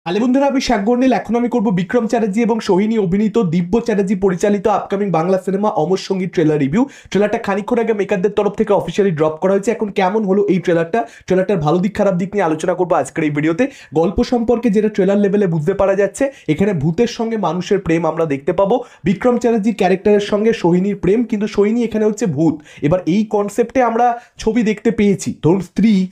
আলে বন্ধুরা, আমি শাকগর্নিল। এখন আমি করব বিক্রম চ্যাটার্জি এবং সোহিনী অভিনীত, দিব্য চ্যাটার্জি পরিচালিত আপকামিং বাংলা সিনেমা অমর সঙ্গীত ট্রেলার রিভিউ। ট্রেলারটা খানিকক্ষণ আগে মেকারদের তরফ থেকে অফিসিয়ালি ড্রপ করা হয়েছে। এখন কেমন হলো এই ট্রেলারটার ভালো দিক খারাপ দিক নিয়ে আলোচনা করবো আজকের এই ভিডিওতে। গল্প সম্পর্কে যেটা ট্রেলার লেভেলে বুঝতে পারা যাচ্ছে, এখানে ভূতের সঙ্গে মানুষের প্রেম আমরা দেখতে পাবো। বিক্রম চ্যাটার্জির ক্যারেক্টারের সঙ্গে সোহিনীর প্রেম, কিন্তু সোহিনী এখানে হচ্ছে ভূত। এবার এই কনসেপ্টে আমরা ছবি দেখতে পেয়েছি, ধরুন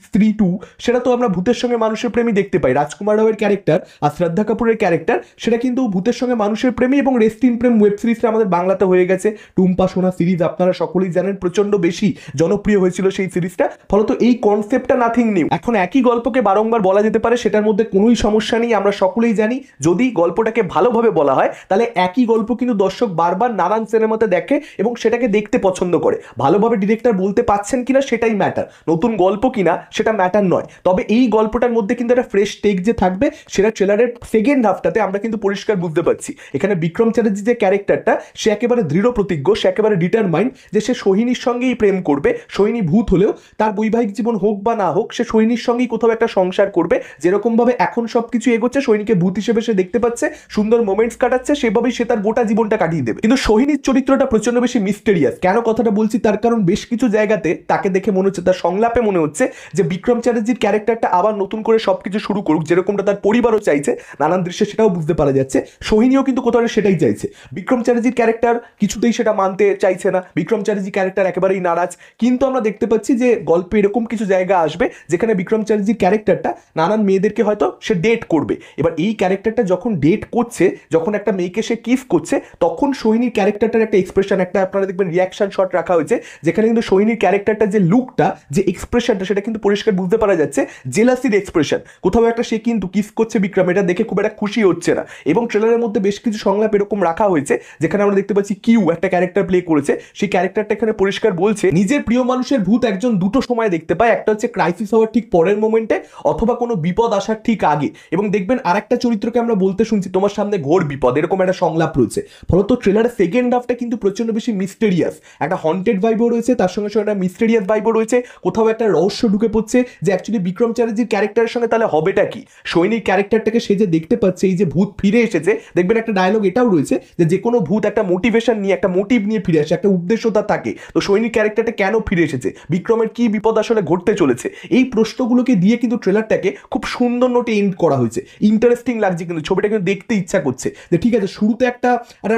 স্ত্রী টু, সেটা তো আমরা ভূতের সঙ্গে মানুষের প্রেমই দেখতে পাই। রাজকুমার রাওয়ের ক্যারেক্টার আর শ্রদ্ধা কাপুরের ক্যারেক্টার, সেটা কিন্তু ভূতের সঙ্গে মানুষের প্রেমী এবং রেস্ট ইন প্রেম ওয়েব সিরিজটা আমাদের বাংলাতে হয়ে গেছে। টুম্পা সোনা সিরিজ আপনারা সকলেই জানেন, প্রচন্ড বেশি জনপ্রিয় হয়েছিল সেই সিরিজটা। ফলত এই কনসেপ্টটা নাথিং নিউ। এখন একই গল্পকে বারংবার বলা যেতে পারে, সেটার মধ্যে কোনোই সমস্যা নেই। আমরা সকলেই জানি যদি গল্পটাকে ভালোভাবে বলা হয়, তাহলে একই গল্প কিন্তু দর্শক বারবার নানান সিনেমাতে দেখে এবং সেটাকে দেখতে পছন্দ করে। ভালোভাবে ডিরেক্টর বলতে পারছেন কিনা সেটাই ম্যাটার, নতুন গল্প কিনা সেটা ম্যাটার নয়। তবে এই গল্পটার মধ্যে কিন্তু একটা ফ্রেশ টেক যে থাকবে, সেটা ট্রেলারের সেকেন্ড হাফটাতে আমরা কিন্তু পরিষ্কার বুঝতে পারছি। এখানে বিক্রম চ্যাটার্জি যে ক্যারেক্টারটা, সে একেবারে দৃঢ় প্রতিজ্ঞ, সে একেবারে ডিটারমাইন্ড যে সে সোহিনীর সঙ্গেই প্রেম করবে। সোহিনী ভূত হলেও তার বৈবাহিক জীবন হোক বা না হোক, সে সোহিনীর সঙ্গেই কোথাও একটা সংসার করবে। যেরকম ভাবে এখন সবকিছু এগোচ্ছে, সোহিনীকে ভূত হিসেবে সে দেখতে পাচ্ছে, সুন্দর মোমেন্টস কাটাচ্ছে, সেভাবেই সে তার গোটা জীবনটা কাটিয়ে দেবে। কিন্তু সোহিনীর চরিত্রটা প্রচন্ড বেশি মিস্টেরিয়াস। কেন কথাটা বলছি, তার কারণ বেশ কিছু জায়গাতে তাকে দেখে মনে হচ্ছে, তার সংলাপে মনে হচ্ছে যে বিক্রম চ্যাটার্জির ক্যারেক্টারটা আবার নতুন করে সবকিছু শুরু করুক, যেরকমটা তার পরিবারও চাইছে। নানান দৃশ্যে সেটাও বুঝতে পারা যাচ্ছে। সোহিনীও কিন্তু কোথাও সেটাই চাইছে। বিক্রম চ্যাটার্জির ক্যারেক্টার কিছুতেই সেটা মানতে চাইছে না। বিক্রম চ্যাটার্জি ক্যারেক্টার একেবারেই নারাজ। কিন্তু আমরা দেখতে পাচ্ছি যে গল্পে এরকম কিছু জায়গা আসবে যেখানে বিক্রম চ্যাটার্জির ক্যারেক্টারটা নানান মেয়েদেরকে হয়তো সে ডেট করবে। এবার এই ক্যারেক্টারটা যখন ডেট করছে, যখন একটা মেয়েকে সে কিস করছে, তখন সোহিনীর ক্যারেক্টারটার একটা এক্সপ্রেশন, একটা আপনারা দেখবেন রিয়াকশন শট রাখা হয়েছে, যেখানে কিন্তু সোহিনীর ক্যারেক্টারটা যে লুকটা, যে এক্সপ্রেশনটা, সেটা কিন্তু পরিষ্কার বুঝতে পারা যাচ্ছে জেলাসির এক্সপ্রেশন। কোথাও একটা সে কিন্তু কিস করছে বিক্রম, এটা দেখে খুব একটা খুশি হচ্ছে না। এবং ট্রেলারের মধ্যে বেশ কিছু সংলাপ এরকম রাখা হয়েছে যেখানে আমরা দেখতে পাচ্ছি কিউ একটা ক্যারেক্টার প্লে করেছে। সেই ক্যারেক্টারটা এখানে পরিষ্কার বলছে নিজের প্রিয় মানুষের ভূত একজন দুটো সময় দেখতে পায়, একটা হচ্ছে ক্রাইসিস হওয়ার ঠিক পরের মোমেন্টে, অথবা কোনো বিপদ আসার ঠিক আগে। এবং দেখবেন আরেকটা চরিত্রকে আমরা বলতে শুনছি, তোমার সামনে ঘোর বিপদ, এরকম একটা সংলাপ রয়েছে। ফলত ট্রেলারের সেকেন্ড হাফটা কিন্তু প্রচন্ড বেশি মিস্টেরিয়াস, একটা হন্টেড ভাইবও রয়েছে, তার সঙ্গে সঙ্গে একটা মিস্টেরিয়াস ভাইবও রয়েছে। কোথাও একটা রহস্য ঢুকে পড়ছে যে অ্যাকচুয়ালি বিক্রম চ্যাটার্জির ক্যারেক্টারের সঙ্গে তাহলে হবেটা কি। সৈনিক ক্যারেক্টারটাকে সে যে দেখতে পাচ্ছে, এই যে ভূত ফিরে এসেছে, দেখবেন একটা ডায়লগ এটাও রয়েছে যে কোনো ভূত একটা মোটিভেশন নিয়ে, একটা মোটিভ নিয়ে ফিরে আসে, একটা উদ্দেশ্য তার থাকে। তো সৈনিক ক্যারেক্টারটা কেন ফিরে এসেছে, বিক্রমের কি বিপদ আসলে ঘটতে চলেছে, এই প্রশ্নগুলোকে দিয়ে কিন্তু ট্রেলারটাকে খুব সুন্দর নোটে এন্ড করা হয়েছে। ইন্টারেস্টিং লাগছে, কিন্তু ছবিটা কিন্তু দেখতে ইচ্ছা করছে যে ঠিক আছে, শুরুতে একটা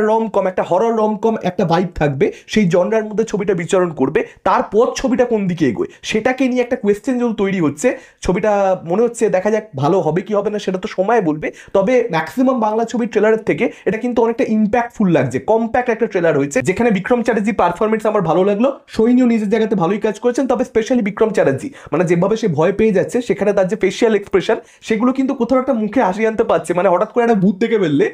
রমকম, একটা হরর রমকম একটা ভাইব থাকবে, সেই জনরার মধ্যে ছবিটা বিচরণ করবে। তারপর ছবিটা কোন দিকে এগোয় সেটাকে নিয়ে একটা কোয়েশ্চেন যেহেতু তৈরি হচ্ছে, ছবিটা মনে হচ্ছে দেখা যাক ভালো হবে কি হবে না সেটা তো সময় বলবে। তবে ম্যাক্সিমাম বাংলা ছবির ট্রেলারের থেকে এটা কিন্তু অনেকটা ইম্প্যাক্টফুল লাগছে, কম্প্যাক্ট একটা ট্রেলার হয়েছে, যেখানে বিক্রম চ্যাটার্জির পারফরমেন্স আমার ভালো লাগলো। সৈনীও নিজের জায়গাতে ভালোই কাজ করেছেন। তবে স্পেশালি বিক্রম চ্যাটার্জি, মানে যেভাবে সে ভয় পেয়ে যাচ্ছে, সেখানে তার যে ফেশিয়াল এক্সপ্রেশন, সেগুলো কিন্তু কোথাও একটা মুখে হাসি আনতে পারছে। মানে হঠাৎ করে একটা ভূত দেখে ফেললে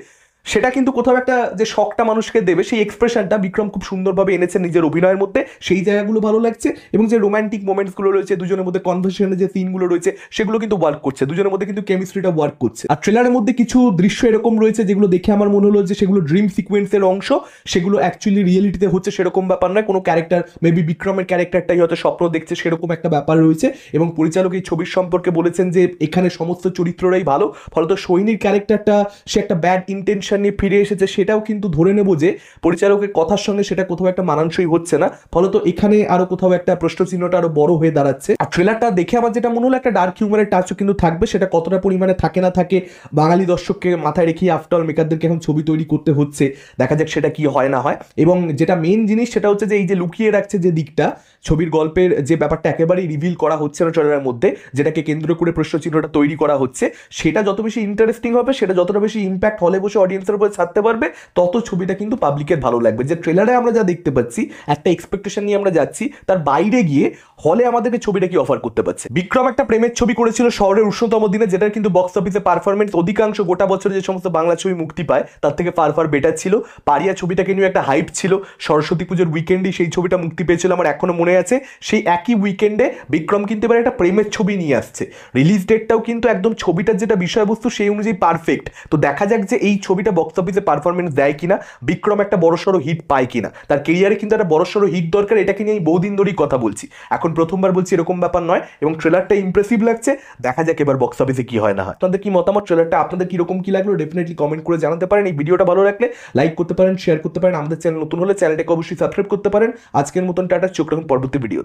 সেটা কিন্তু কোথাও একটা যে শখটা মানুষকে দেবে, সেই এক্সপ্রেশনটা বিক্রম খুব সুন্দরভাবে এনেছে নিজের অভিনয়ের মধ্যে। সেই জায়গাগুলো ভালো লাগছে। এবং যে রোমান্টিক মোমেন্টসগুলো রয়েছে, দুজনের মধ্যে কনভারসেশনের যে সিনগুলো রয়েছে, সেগুলো কিন্তু ওয়ার্ক করছে, দুজনের মধ্যে কিন্তু কেমিস্ট্রিটা ওয়ার্ক করছে। আর ট্রেলারের মধ্যে কিছু দৃশ্য এরকম রয়েছে যেগুলো দেখে আমার মনে হলো যে সেগুলো ড্রিম সিকোয়েন্সের অংশ, সেগুলো অ্যাকচুয়ালি রিয়েলিটিতে হচ্ছে সেরকম ব্যাপার নয়। কোনো ক্যারেক্টার, মেবি বিক্রমের ক্যারেক্টারটাই হয়তো স্বপ্ন দেখছে, সেরকম একটা ব্যাপার রয়েছে। এবং পরিচালক এই ছবির সম্পর্কে বলেছেন যে এখানে সমস্ত চরিত্ররাই ভালো। ফলত সৈনির ক্যারেক্টারটা, সে একটা ব্যাড ইন্টেনশন নিয়ে ফিরে এসেছে, সেটাও কিন্তু ধরে নেব যে পরিচালকের কথার সঙ্গে সেটা কোথাও একটা মানানসই হচ্ছে না। ফলত এখানে আরো কোথাও একটা প্রশ্নচিহ্নটা আরো বড় হয়ে দাঁড়াচ্ছে। আর ট্রেলারটা দেখে আমার যেটা মনে হলো, একটা ডার্ক হিউমারের টাচও কিন্তু থাকবে। সেটা কতটা পরিমাণে থাকে না থাকে, বাঙালি দর্শককে মাথায় রেখে আফটার মেকারদেরকে এখন ছবি তৈরি করতে হচ্ছে। দেখা যাক সেটা কি হয় না হয়। এবং যেটা মেইন জিনিস সেটা হচ্ছে যে এই যে লুকিয়ে রাখছে যে দিকটা, ছবির গল্পের যে ব্যাপারটা একেবারেই রিভিল করা হচ্ছে না ট্রেলারের মধ্যে, যেটাকে কেন্দ্র করে প্রশ্নচিহ্নটা তৈরি করা হচ্ছে, সেটা যত বেশি ইন্টারেস্টিং হবে, সেটা যতটা বেশি ইম্প্যাক্ট হলে বসে অডিয়েন্সের উপরে ছাড়তে পারবে, তত ছবিটা কিন্তু পাবলিকের ভালো লাগবে। যে ট্রেলারে আমরা যা দেখতে পাচ্ছি, একটা এক্সপেকটেশন নিয়ে আমরা যাচ্ছি, তার বাইরে গিয়ে হলে আমাদেরকে ছবিটা কি অফার করতে পারছে। বিক্রম একটা প্রেমের ছবি করেছিল শহরের উষ্ণতম দিনে, যেটার কিন্তু বক্স অফিসে পারফরমেন্স অধিকাংশ গোটা বছরে যে সমস্ত বাংলা ছবি মুক্তি পায় তার থেকে ফার বেটার ছিল। পারিয়া ছবিটাকে নিয়ে একটা হাইপ ছিল, সরস্বতী পুজোর উইকেন্ডেই সেই ছবিটা মুক্তি পেয়েছিল, আমার এখনো মনে আছে। সেই একই উইকেন্ডে বিক্রম কিন্তু এবার একটা প্রেমের ছবি নিয়ে আসছে। রিলিজ ডেটটাও কিন্তু একদম ছবিটার যেটা বিষয়বস্তু সেই অনুযায়ী পারফেক্ট। তো দেখা যাক যে এই ছবিটা মুভিটা বক্স অফিসে পারফরমেন্স দেয় কিনা, বিক্রম একটা বড়সড় হিট পায় কিনা। তার কেরিয়ারে কিন্তু একটা বড়সড় হিট দরকার, এটাকে নিয়ে আমি বহুদিন ধরেই কথা বলছি। এখন প্রথমবার বলছি এরকম ব্যাপার নয়, এবং ট্রেলারটা ইমপ্রেসিভ লাগছে। দেখা যাক এবার বক্স অফিসে কি হয় না হয়। আপনাদের কি মতামত, ট্রেলারটা আপনাদের কিরকম কি লাগলো ডেফিনেটলি কমেন্ট করে জানাতে পারেন। এই ভিডিওটা ভালো লাগলে লাইক করতে পারেন, শেয়ার করতে পারেন। আমাদের চ্যানেল নতুন হলে চ্যানেলটাকে অবশ্যই সাবস্ক্রাইব করতে পারেন। আজকের মতন টাটা, চোখ রাখুন পরবর্তী ভিডিও।